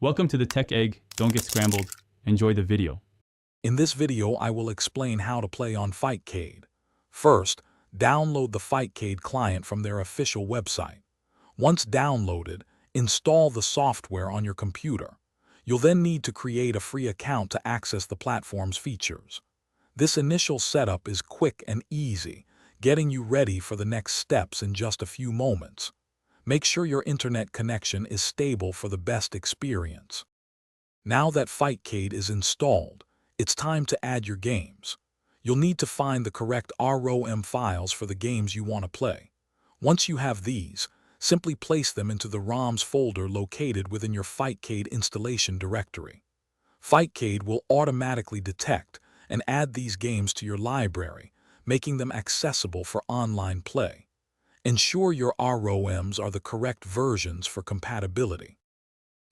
Welcome to the Tech Egg. Don't get scrambled. Enjoy the video. In this video, I will explain how to play on Fightcade. First, download the Fightcade client from their official website. Once downloaded, install the software on your computer. You'll then need to create a free account to access the platform's features. This initial setup is quick and easy, getting you ready for the next steps in just a few moments. Make sure your internet connection is stable for the best experience. Now that Fightcade is installed, it's time to add your games. You'll need to find the correct ROM files for the games you want to play. Once you have these, simply place them into the ROMs folder located within your Fightcade installation directory. Fightcade will automatically detect and add these games to your library, making them accessible for online play. Ensure your ROMs are the correct versions for compatibility.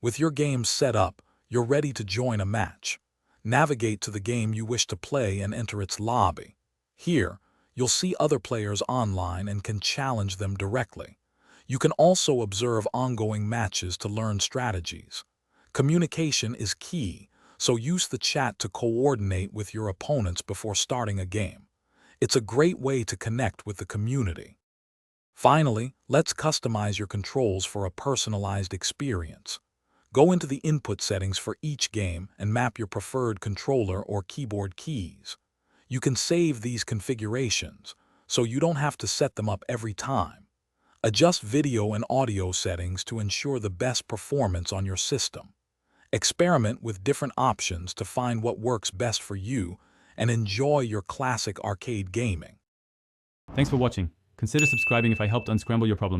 With your games set up, you're ready to join a match. Navigate to the game you wish to play and enter its lobby. Here, you'll see other players online and can challenge them directly. You can also observe ongoing matches to learn strategies. Communication is key, so use the chat to coordinate with your opponents before starting a game. It's a great way to connect with the community. Finally, let's customize your controls for a personalized experience. Go into the input settings for each game and map your preferred controller or keyboard keys. You can save these configurations, so you don't have to set them up every time. Adjust video and audio settings to ensure the best performance on your system. Experiment with different options to find what works best for you and enjoy your classic arcade gaming. Thanks for watching. Consider subscribing if I helped unscramble your problems.